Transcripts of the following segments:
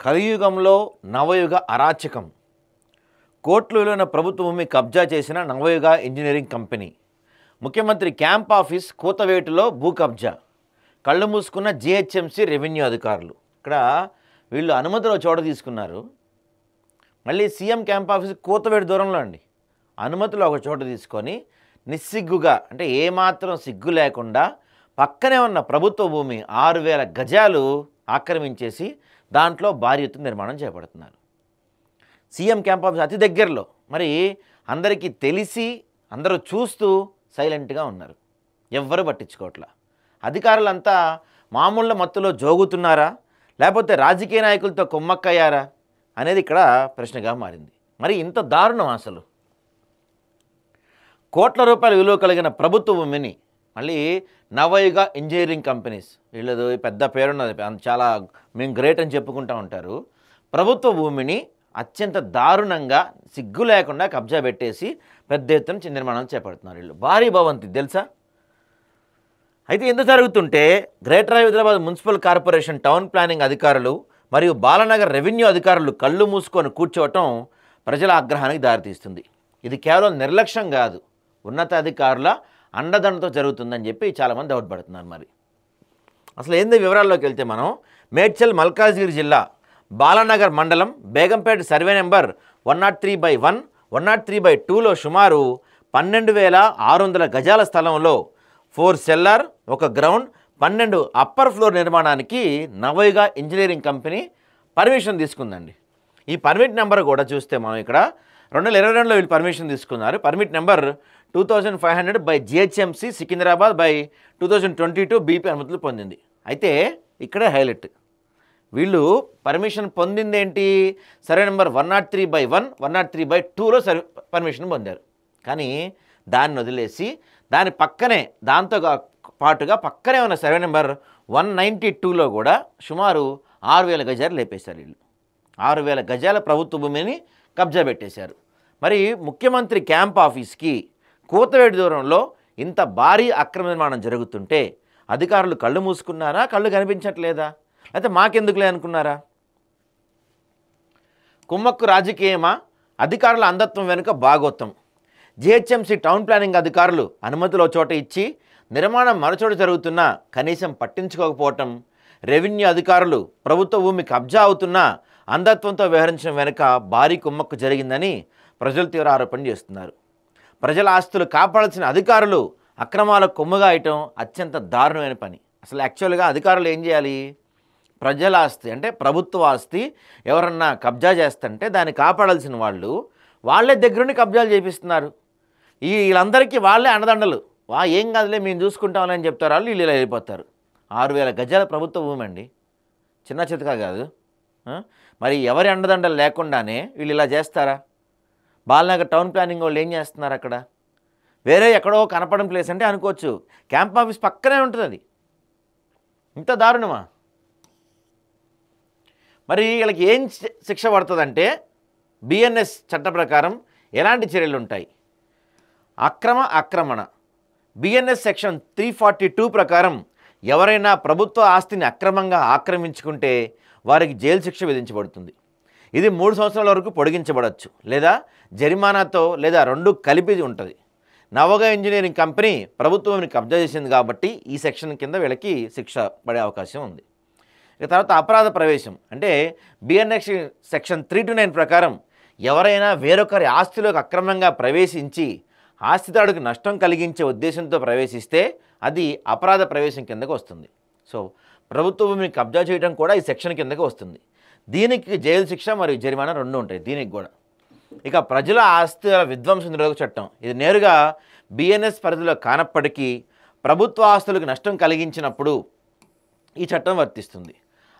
కలియుగంలో నవయుగ అరాచకం. కోట్ల విలువైన ప్రభుత్వ భూమి కబ్జా చేసిన నవయుగ ఇంజనీరింగ్ కంపెనీ. ముఖ్యమంత్రి క్యాంప్ ఆఫీస్ కూతవేటులో భూ కబ్జా. కళ్ళు మూసుకున్న జిహెచ్ఎంసీ రెవెన్యూ అధికారులు. ఇక్కడ వీళ్ళు అనుమతులు చోట తీసుకున్నారు. మళ్ళీ సీఎం క్యాంప్ ఆఫీస్ కూతవేటు దూరంలో అండి. అనుమతులు ఒక చోట తీసుకొని నిస్సిగ్గుగా, అంటే ఏమాత్రం సిగ్గు లేకుండా పక్కనే ఉన్న ప్రభుత్వ భూమి 6000 గజాలు ఆక్రమించేసి దాంట్లో భారీ ఎత్తున నిర్మాణం చేపడుతున్నారు. సీఎం క్యాంప్ ఆఫీస్ అతి దగ్గరలో. మరి అందరికీ తెలిసి అందరూ చూస్తూ సైలెంట్గా ఉన్నారు. ఎవ్వరు పట్టించుకోవట్లా. అధికారులంతా మామూళ్ళ మత్తులో జోగుతున్నారా, లేకపోతే రాజకీయ నాయకులతో కుమ్మక్కయ్యారా అనేది ఇక్కడ ప్రశ్నగా మారింది. మరి ఇంత దారుణం అసలు. కోట్ల రూపాయల విలువ కలిగిన ప్రభుత్వ భూమిని మళ్ళీ నవయుగ ఇంజనీరింగ్ కంపెనీస్, వీళ్ళది పెద్ద పేరున్నది, చాలా మేము గ్రేట్ అని చెప్పుకుంటూ ఉంటారు. ప్రభుత్వ భూమిని అత్యంత దారుణంగా సిగ్గు లేకుండా కబ్జా పెట్టేసి పెద్ద ఎత్తున నిర్మాణం చేపడుతున్నారు. వీళ్ళు భారీ భవంతి తెలుసా. అయితే ఎంత జరుగుతుంటే greater Hyderabad municipal corporation town planning అధికారులు మరియు బాలనగర్ రెవెన్యూ అధికారులు కళ్ళు మూసుకొని కూర్చోవటం ప్రజల ఆగ్రహానికి దారితీస్తుంది. ఇది కేవలం నిర్లక్ష్యం కాదు, ఉన్నతాధికారుల అండదండతో జరుగుతుందని చెప్పి చాలామంది డౌట్ పడుతున్నారు. మరి అసలు ఏంది వివరాల్లోకి వెళ్తే మనం మేడ్చల్ మల్కాజ్గిరి జిల్లా బాలనగర్ మండలం బేగంపేట సర్వే నెంబర్ 103/1, 103/2లో సుమారు 12,600 గజాల స్థలంలో 4 సెల్లార్, 1 గ్రౌండ్, 12 అప్పర్ ఫ్లోర్ నిర్మాణానికి నవయుగ ఇంజనీరింగ్ కంపెనీ పర్మిషన్ తీసుకుందండి. ఈ పర్మిట్ నెంబర్ కూడా చూస్తే మనం ఇక్కడ 2022లో వీళ్ళు పర్మిషన్ తీసుకున్నారు. Permit number 2500/GHMC Secunderabad 2022 BP అనుమతులు పొందింది. అయితే ఇక్కడే హైలైట్, వీళ్ళు పర్మిషన్ పొందింది ఏంటి? సర్వే నెంబర్ 103/1, 103/2లో పర్మిషన్ పొందారు. కానీ దాన్ని వదిలేసి దాని పక్కనే, దాంతో పాటుగా పక్కనే ఉన్న సర్వే నెంబర్ 192లో కూడా సుమారు 6000 గజాలు లేపేశారు. వీళ్ళు 6000 గజాల ప్రభుత్వ భూమిని కబ్జా పెట్టేశారు. మరి ముఖ్యమంత్రి క్యాంప్ ఆఫీస్కి కూతవేటు దూరంలో ఇంత భారీ అక్రమ నిర్మాణం జరుగుతుంటే అధికారులు కళ్ళు మూసుకున్నారా, కళ్ళు కనిపించట్లేదా, అయితే మాకెందుకులే అనుకున్నారా? కుమ్మక్కు రాజకీయమా, అధికారుల అంధత్వం వెనుక భాగోత్తం? జిహెచ్ఎంసీ టౌన్ ప్లానింగ్ అధికారులు అనుమతులు చోట ఇచ్చి నిర్మాణం మరోచోట జరుగుతున్నా కనీసం పట్టించుకోకపోవటం, రెవెన్యూ అధికారులు ప్రభుత్వ భూమి కబ్జా అవుతున్నా అంధత్వంతో వ్యవహరించడం వెనుక భారీ కుమ్మక్కు జరిగిందని ప్రజలు తీవ్ర ఆరోపణ చేస్తున్నారు. ప్రజల ఆస్తులు కాపాడాల్సిన అధికారులు అక్రమాలకు కొమ్ముగా అయటం అత్యంత దారుణమైన పని. అసలు యాక్చువల్గా అధికారులు ఏం చేయాలి? ప్రజల ఆస్తి అంటే ప్రభుత్వ ఆస్తి ఎవరన్నా కబ్జా చేస్తుంటే దాన్ని కాపాడాల్సిన వాళ్ళు వాళ్ళే దగ్గరుండి కబ్జాలు చేపిస్తున్నారు. వీళ్ళందరికీ వాళ్ళే అండదండలు. ఏం కాదులే మేము చూసుకుంటామని అని చెప్తారు. వాళ్ళు వీళ్ళు ఇలా వెళ్ళిపోతారు. 6000 గజాల ప్రభుత్వ భూమి అండి, చిన్న చితక కాదు. మరి ఎవరి అండదండలు లేకుండానే వీళ్ళు ఇలా చేస్తారా? బాలనగర్ టౌన్ ప్లానింగ్ వాళ్ళు ఏం చేస్తున్నారు అక్కడ? వేరే ఎక్కడో కనపడని ప్లేస్ అంటే అనుకోవచ్చు, క్యాంప్ ఆఫీస్ పక్కనే ఉంటుంది. అది ఇంత దారుణమా? మరి వీళ్ళకి ఏం శిక్ష పడుతుందంటే బిఎన్ఎస్ చట్ట ప్రకారం ఎలాంటి చర్యలు ఉంటాయి? ఆక్రమణ బిఎన్ఎస్ సెక్షన్ 342 ప్రకారం ఎవరైనా ప్రభుత్వ ఆస్తిని అక్రమంగా ఆక్రమించుకుంటే వారికి జైలు శిక్ష విధించబడుతుంది. ఇది 3 సంవత్సరాల వరకు పొడిగించబడవచ్చు, లేదా జరిమానాతో, లేదా 2 కలిపి ఉంటుంది. నవయుగ ఇంజనీరింగ్ కంపెనీ ప్రభుత్వాన్ని కబ్జా చేసింది కాబట్టి ఈ సెక్షన్ కింద వీళ్ళకి శిక్ష పడే అవకాశం ఉంది. ఇక తర్వాత అపరాధ ప్రవేశం అంటే బిఎన్ఎస్ సెక్షన్ 329 ప్రకారం ఎవరైనా వేరొకరి ఆస్తిలోకి అక్రమంగా ప్రవేశించి ఆస్తిదారుడికి నష్టం కలిగించే ఉద్దేశంతో ప్రవేశిస్తే అది అపరాధ ప్రవేశం కిందకు వస్తుంది. సో ప్రభుత్వ భూమిని కబ్జా చేయడం కూడా ఈ సెక్షన్ కిందకు వస్తుంది. దీనికి జైలు శిక్ష మరియు జరిమానా 2 ఉంటాయి దీనికి కూడా. ఇక ప్రజల ఆస్తుల విధ్వంసం నిరోధక చట్టం, ఇది నేరుగా బిఎన్ఎస్ పరిధిలో కానప్పటికీ ప్రభుత్వ ఆస్తులకు నష్టం కలిగించినప్పుడు ఈ చట్టం వర్తిస్తుంది.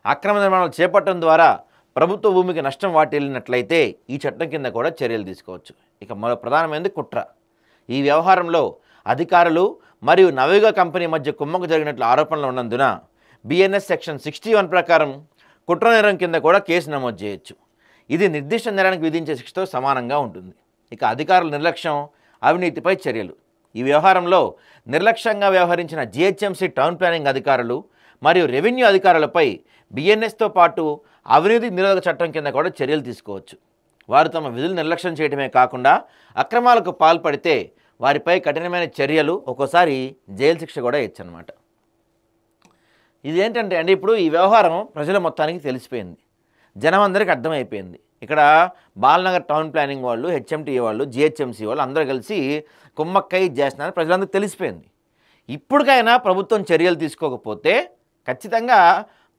అక్రమ నిర్మాణాలు చేపట్టడం ద్వారా ప్రభుత్వ భూమికి నష్టం వాటిల్లినట్లయితే ఈ చట్టం కింద కూడా చర్యలు తీసుకోవచ్చు. ఇక మరో ప్రధానమైనది కుట్ర. ఈ వ్యవహారంలో అధికారులు మరియు నవయుగ కంపెనీ మధ్య కుమ్మకు జరిగినట్లు ఆరోపణలు ఉన్నందున బిఎన్ఎస్ సెక్షన్ 61 ప్రకారం కుట్ర నేరం కింద కూడా కేసు నమోదు చేయొచ్చు. ఇది నిర్దిష్ట నేరానికి విధించే శిక్షతో సమానంగా ఉంటుంది. ఇక అధికారుల నిర్లక్ష్యం, అవినీతిపై చర్యలు. ఈ వ్యవహారంలో నిర్లక్ష్యంగా వ్యవహరించిన జిహెచ్ఎంసీ టౌన్ ప్లానింగ్ అధికారులు మరియు రెవెన్యూ అధికారులపై బిఎన్ఎస్తో పాటు అవినీతి నిరోధక చట్టం కింద కూడా చర్యలు తీసుకోవచ్చు. వారు తమ విధులు నిర్లక్ష్యం చేయడమే కాకుండా అక్రమాలకు పాల్పడితే వారిపై కఠినమైన చర్యలు, ఒక్కోసారి జైలు శిక్ష కూడా ఇచ్చన్నమాట. ఇదేంటంటే అండి, ఇప్పుడు ఈ వ్యవహారం ప్రజల మొత్తానికి తెలిసిపోయింది, జనం అందరికీ అర్థమైపోయింది. ఇక్కడ బాలనగర్ టౌన్ ప్లానింగ్ వాళ్ళు, హెచ్ఎంటీఏ వాళ్ళు, జిహెచ్ఎంసీ వాళ్ళు అందరూ కలిసి కుమ్మక్కై చేస్తున్నారని ప్రజలందరికీ తెలిసిపోయింది. ఇప్పటికైనా ప్రభుత్వం చర్యలు తీసుకోకపోతే ఖచ్చితంగా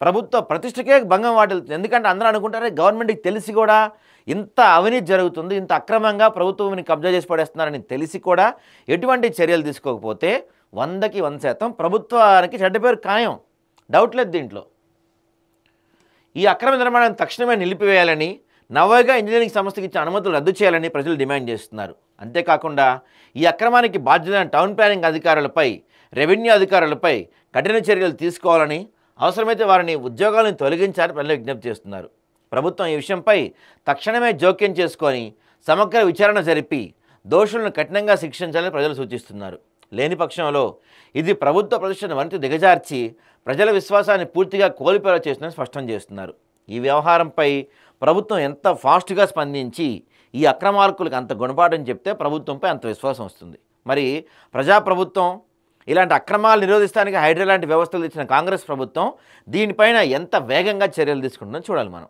ప్రభుత్వ ప్రతిష్టకే భంగం వాటిల్తుంది. ఎందుకంటే అందరూ అనుకుంటారే గవర్నమెంట్కి తెలిసి కూడా ఇంత అవినీతి జరుగుతుంది, ఇంత అక్రమంగా ప్రభుత్వాన్ని కబ్జా చేసి పడేస్తున్నారని తెలిసి కూడా ఎటువంటి చర్యలు తీసుకోకపోతే 100కి 100% ప్రభుత్వానికి చెడ్డ పేరు ఖాయం, డౌట్ లేదు దీంట్లో. ఈ అక్రమ నిర్మాణాన్ని తక్షణమే నిలిపివేయాలని, నవోగా ఇంజనీరింగ్ సంస్థకి ఇచ్చిన అనుమతులు రద్దు చేయాలని ప్రజలు డిమాండ్ చేస్తున్నారు. అంతేకాకుండా ఈ అక్రమానికి బాధ్యులైన టౌన్ ప్లానింగ్ అధికారులపై, రెవెన్యూ అధికారులపై కఠిన చర్యలు తీసుకోవాలని, అవసరమైతే వారిని ఉద్యోగాలను తొలగించాలని ప్రజలు విజ్ఞప్తి చేస్తున్నారు. ప్రభుత్వం ఈ విషయంపై తక్షణమే జోక్యం చేసుకొని సమగ్ర విచారణ జరిపి దోషులను కఠినంగా శిక్షించాలని ప్రజలు సూచిస్తున్నారు. లేని పక్షంలో ఇది ప్రభుత్వ ప్రతిష్టను మరింత దిగజార్చి ప్రజల విశ్వాసాన్ని పూర్తిగా కోల్పోయేలా చేస్తుందని స్పష్టం చేస్తున్నారు. ఈ వ్యవహారంపై ప్రభుత్వం ఎంత ఫాస్ట్గా స్పందించి ఈ అక్రమార్కులకు అంత గుణపాఠం చెప్తే ప్రభుత్వంపై అంత విశ్వాసం వస్తుంది. మరి ప్రజాప్రభుత్వం ఇలాంటి అక్రమాలు నిరోధిస్తానికి హైడ్రా లాంటి వ్యవస్థలు ఇచ్చిన కాంగ్రెస్ ప్రభుత్వం దీనిపైన ఎంత వేగంగా చర్యలు తీసుకుంటుందో చూడాలి మనం.